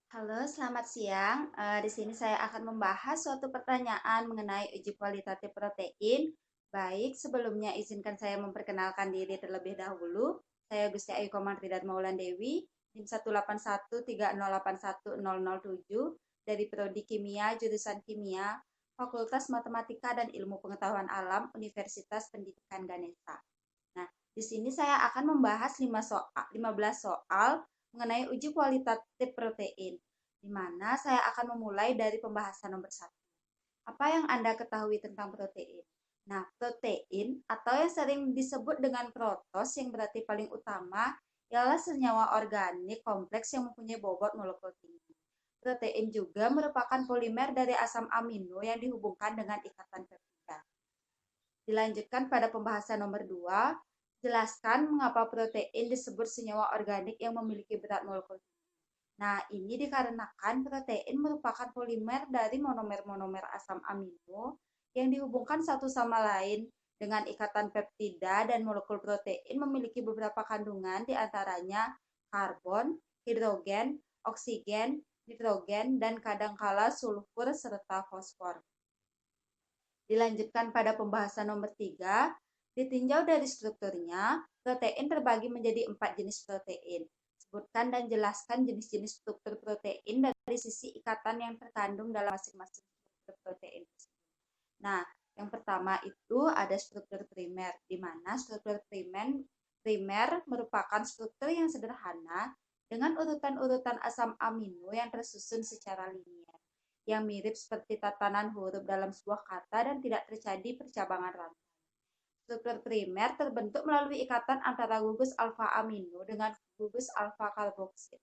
Halo, selamat siang. Di sini saya akan membahas suatu pertanyaan mengenai uji kualitatif protein. Baik, sebelumnya izinkan saya memperkenalkan diri terlebih dahulu. Saya Gusti Ayu Komarti dan Maulan Dewi, NIM 18130810007 dari Prodi Kimia, jurusan Kimia, Fakultas Matematika dan Ilmu Pengetahuan Alam, Universitas Pendidikan Ganesha. Nah, di sini saya akan membahas 15 soal mengenai uji kualitatif protein, di mana saya akan memulai dari pembahasan nomor satu. Apa yang Anda ketahui tentang protein? Nah, protein atau yang sering disebut dengan protos yang berarti paling utama ialah senyawa organik kompleks yang mempunyai bobot molekul tinggi. Protein juga merupakan polimer dari asam amino yang dihubungkan dengan ikatan peptida. Dilanjutkan pada pembahasan nomor 2, jelaskan mengapa protein disebut senyawa organik yang memiliki berat molekul. Nah, ini dikarenakan protein merupakan polimer dari monomer-monomer asam amino yang dihubungkan satu sama lain dengan ikatan peptida, dan molekul protein memiliki beberapa kandungan diantaranya karbon, hidrogen, oksigen, nitrogen, dan kadangkala sulfur serta fosfor. Dilanjutkan pada pembahasan nomor 3, ditinjau dari strukturnya, protein terbagi menjadi 4 jenis protein. Sebutkan dan jelaskan jenis-jenis struktur protein dari sisi ikatan yang terkandung dalam masing-masing struktur protein. Nah, yang pertama itu ada struktur primer, di mana struktur primer merupakan struktur yang sederhana dengan urutan-urutan asam amino yang tersusun secara linier, yang mirip seperti tatanan huruf dalam sebuah kata dan tidak terjadi percabangan rantai. Struktur primer terbentuk melalui ikatan antara gugus alfa amino dengan gugus alfa karboksil.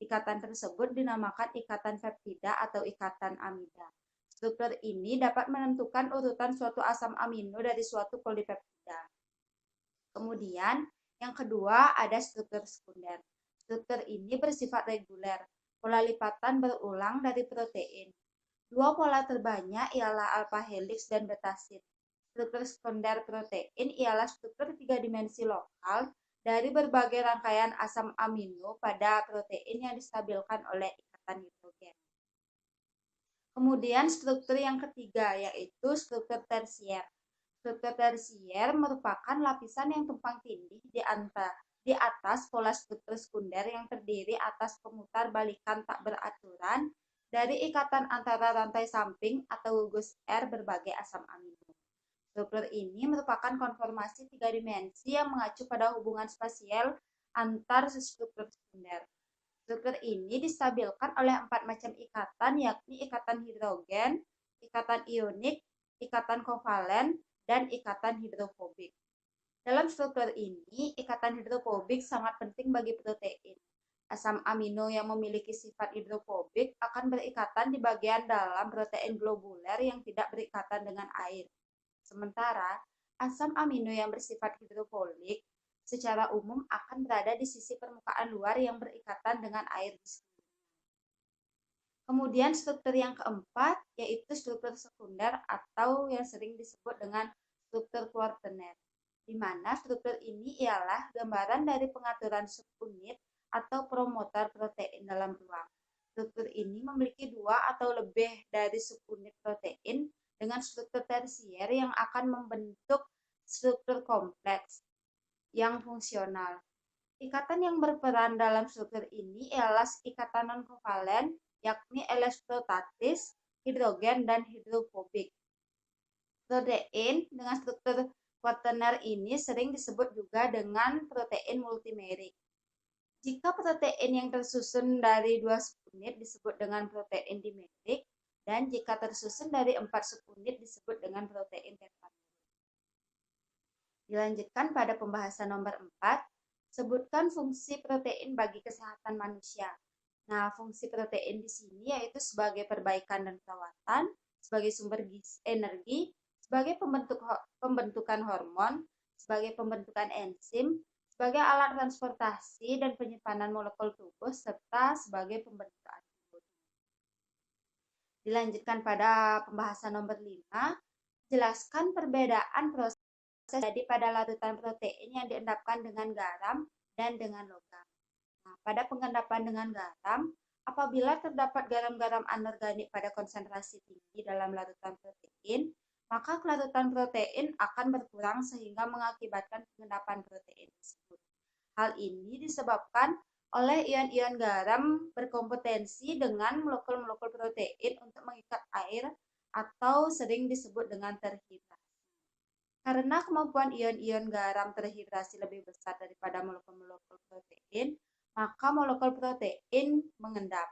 Ikatan tersebut dinamakan ikatan peptida atau ikatan amida. Struktur ini dapat menentukan urutan suatu asam amino dari suatu polipeptida. Kemudian, yang kedua ada struktur sekunder. Struktur ini bersifat reguler. Pola lipatan berulang dari protein. Dua pola terbanyak ialah alpha helix dan beta sheet. Struktur sekunder protein ialah struktur tiga dimensi lokal dari berbagai rangkaian asam amino pada protein yang distabilkan oleh ikatan hidrogen. Kemudian struktur yang ketiga yaitu struktur tersier. Struktur tersier merupakan lapisan yang tumpang tindih di atas pola struktur sekunder yang terdiri atas pemutar balikan tak beraturan dari ikatan antara rantai samping atau gugus R berbagai asam amino. Struktur ini merupakan konformasi tiga dimensi yang mengacu pada hubungan spasial antar struktur sekunder. Struktur ini distabilkan oleh 4 macam ikatan, yakni ikatan hidrogen, ikatan ionik, ikatan kovalen, dan ikatan hidrofobik. Dalam struktur ini, ikatan hidrofobik sangat penting bagi protein. Asam amino yang memiliki sifat hidrofobik akan berikatan di bagian dalam protein globuler yang tidak berikatan dengan air. Sementara, asam amino yang bersifat hidrofolik secara umum akan berada di sisi permukaan luar yang berikatan dengan air di sekelilingnya. Kemudian struktur yang keempat yaitu struktur sekunder atau yang sering disebut dengan struktur kuartener, di mana struktur ini ialah gambaran dari pengaturan subunit atau promotor protein dalam ruang. Struktur ini memiliki dua atau lebih dari subunit protein dengan struktur tersier yang akan membentuk struktur kompleks yang fungsional. Ikatan yang berperan dalam struktur ini ialah ikatan non-kovalen, yakni elektrostatis, hidrogen, dan hidrofobik. Protein dengan struktur quaterner ini sering disebut juga dengan protein multimerik. Jika protein yang tersusun dari dua subunit disebut dengan protein dimerik, dan jika tersusun dari 4 subunit disebut dengan protein tetramerik. Dilanjutkan pada pembahasan nomor 4, sebutkan fungsi protein bagi kesehatan manusia. Nah, fungsi protein di sini yaitu sebagai perbaikan dan perawatan, sebagai sumber energi, sebagai pembentukan hormon, sebagai pembentukan enzim, sebagai alat transportasi dan penyimpanan molekul tubuh, serta sebagai pembentuk antibodi. Dilanjutkan pada pembahasan nomor 5, jelaskan perbedaan proses terjadi pada larutan protein yang diendapkan dengan garam dan dengan logam. Nah, pada pengendapan dengan garam, apabila terdapat garam-garam anorganik pada konsentrasi tinggi dalam larutan protein, maka kelarutan protein akan berkurang sehingga mengakibatkan pengendapan protein tersebut. Hal ini disebabkan oleh ion-ion garam berkompetensi dengan molekul-molekul protein untuk mengikat air atau sering disebut dengan terhidrasi. Karena kemampuan ion-ion garam terhidrasi lebih besar daripada molekul-molekul protein, maka molekul protein mengendap.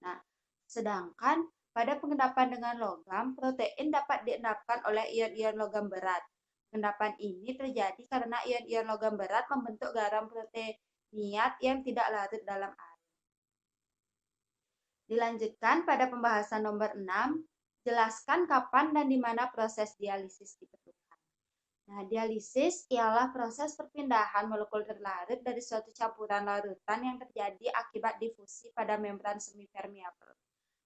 Nah, sedangkan pada pengendapan dengan logam, protein dapat diendapkan oleh ion-ion logam berat. Pengendapan ini terjadi karena ion-ion logam berat membentuk garam proteinat yang tidak larut dalam air. Dilanjutkan pada pembahasan nomor 6, jelaskan kapan dan di mana proses dialisis diperlukan. Nah, dialisis ialah proses perpindahan molekul terlarut dari suatu campuran larutan yang terjadi akibat difusi pada membran semipermeabel.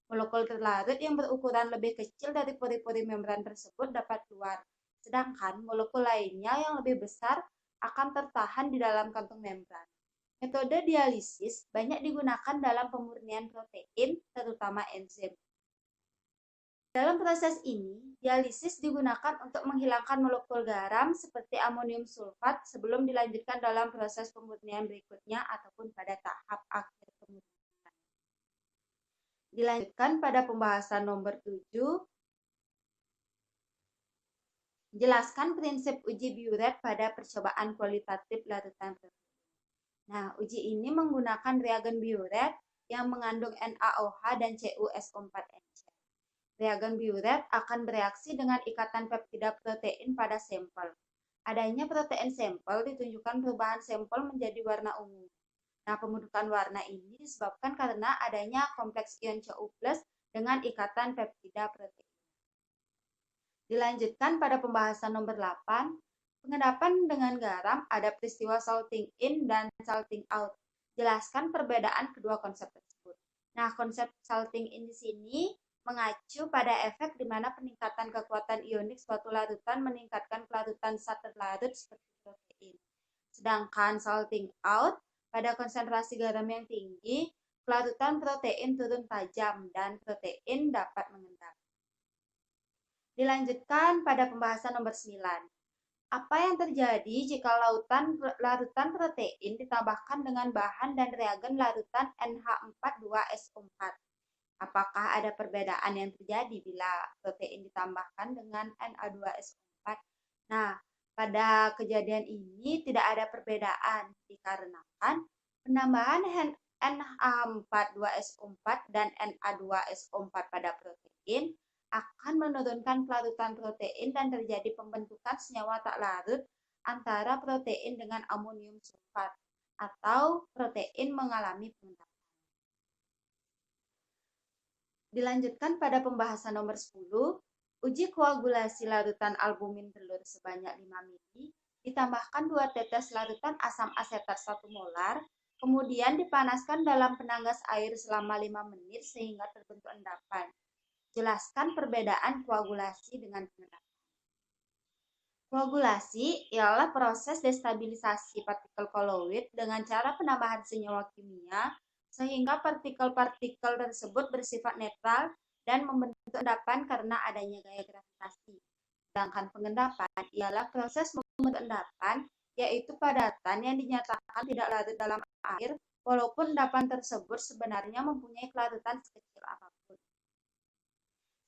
Molekul terlarut yang berukuran lebih kecil dari pori-pori membran tersebut dapat keluar, sedangkan molekul lainnya yang lebih besar akan tertahan di dalam kantung membran. Metode dialisis banyak digunakan dalam pemurnian protein, terutama enzim. Dalam proses ini, dialisis digunakan untuk menghilangkan molekul garam seperti amonium sulfat sebelum dilanjutkan dalam proses pemurnian berikutnya ataupun pada tahap akhir pemurnian. Dilanjutkan pada pembahasan nomor 7, jelaskan prinsip uji Biuret pada percobaan kualitatif larutan protein. Nah, uji ini menggunakan reagen Biuret yang mengandung NaOH dan CuSO4-NC. Reagen Biuret akan bereaksi dengan ikatan peptida protein pada sampel. Adanya protein sampel ditunjukkan perubahan sampel menjadi warna ungu. Nah, pembentukan warna ini disebabkan karena adanya kompleks ion Cu+ dengan ikatan peptida protein. Dilanjutkan pada pembahasan nomor 8, pengendapan dengan garam ada peristiwa salting in dan salting out. Jelaskan perbedaan kedua konsep tersebut. Nah, konsep salting in di sini mengacu pada efek di mana peningkatan kekuatan ionik suatu larutan meningkatkan kelarutan zat terlarut seperti protein. Sedangkan salting out pada konsentrasi garam yang tinggi, kelarutan protein turun tajam dan protein dapat mengendap. Dilanjutkan pada pembahasan nomor 9. Apa yang terjadi jika larutan protein ditambahkan dengan bahan dan reagen larutan NH4,2SO4? Apakah ada perbedaan yang terjadi bila protein ditambahkan dengan Na2SO4? Nah, pada kejadian ini tidak ada perbedaan dikarenakan penambahan NH4,2SO4 dan Na2SO4 pada protein akan menurunkan kelarutan protein dan terjadi pembentukan senyawa tak larut antara protein dengan amonium sulfat atau protein mengalami pengendapan. Dilanjutkan pada pembahasan nomor 10, uji koagulasi larutan albumin telur sebanyak 5 ml, ditambahkan 2 tetes larutan asam asetat 1 molar, kemudian dipanaskan dalam penanggas air selama 5 menit sehingga terbentuk endapan. Jelaskan perbedaan koagulasi dengan pengendapan. Koagulasi ialah proses destabilisasi partikel koloid dengan cara penambahan senyawa kimia sehingga partikel-partikel tersebut bersifat netral dan membentuk endapan karena adanya gaya gravitasi. Sedangkan pengendapan ialah proses membentuk endapan, yaitu padatan yang dinyatakan tidak larut dalam air, walaupun endapan tersebut sebenarnya mempunyai kelarutan sekecil apapun.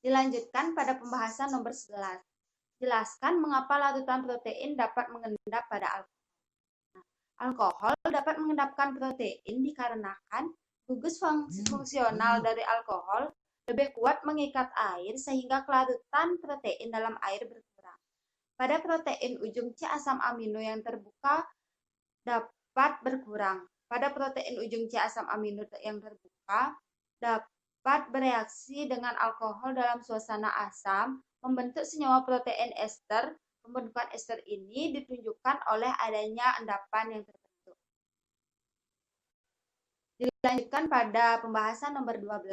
Dilanjutkan pada pembahasan nomor 11. Jelaskan mengapa larutan protein dapat mengendap pada alkohol. Alkohol dapat mengendapkan protein dikarenakan gugus fungsional dari alkohol lebih kuat mengikat air sehingga kelarutan protein dalam air berkurang. Pada protein ujung C asam amino yang terbuka dapat berkurang. Pada protein ujung C asam amino yang terbuka dapat bereaksi dengan alkohol dalam suasana asam, membentuk senyawa protein ester. Pembentukan ester ini ditunjukkan oleh adanya endapan yang terbentuk. Dilanjutkan pada pembahasan nomor 12.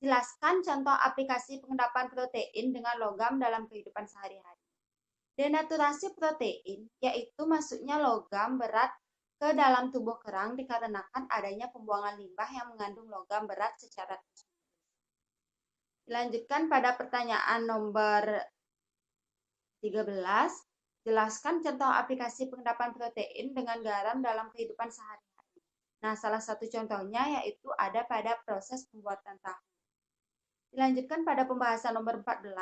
Jelaskan contoh aplikasi pengendapan protein dengan logam dalam kehidupan sehari-hari. Denaturasi protein, yaitu masuknya logam berat ke dalam tubuh kerang dikarenakan adanya pembuangan limbah yang mengandung logam berat secara terus. Dilanjutkan pada pertanyaan nomor 13, jelaskan contoh aplikasi pengendapan protein dengan garam dalam kehidupan sehari-hari. Nah, salah satu contohnya yaitu ada pada proses pembuatan tahu. Dilanjutkan pada pembahasan nomor 14,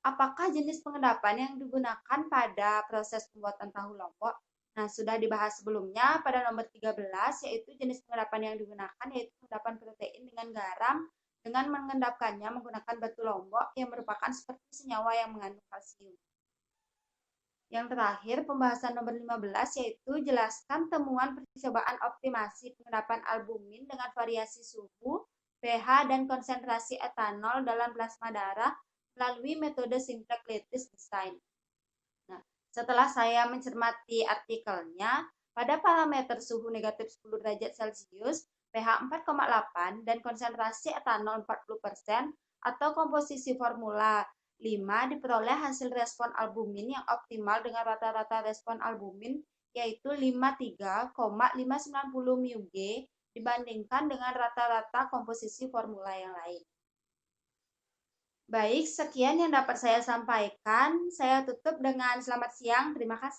apakah jenis pengendapan yang digunakan pada proses pembuatan tahu lombok? Nah, sudah dibahas sebelumnya pada nomor 13, yaitu jenis pengendapan yang digunakan yaitu pengendapan protein dengan garam dengan mengendapkannya menggunakan batu lombok yang merupakan seperti senyawa yang mengandung kalsium. Yang terakhir, pembahasan nomor 15, yaitu jelaskan temuan percobaan optimasi pengendapan albumin dengan variasi suhu, pH, dan konsentrasi etanol dalam plasma darah melalui metode simplex lattice design. Nah, setelah saya mencermati artikelnya, pada parameter suhu negatif 10 derajat Celcius, pH 4,8, dan konsentrasi etanol 40%, atau komposisi formula 5 diperoleh hasil respon albumin yang optimal dengan rata-rata respon albumin yaitu 53,590 μg dibandingkan dengan rata-rata komposisi formula yang lain. Baik, sekian yang dapat saya sampaikan. Saya tutup dengan selamat siang. Terima kasih.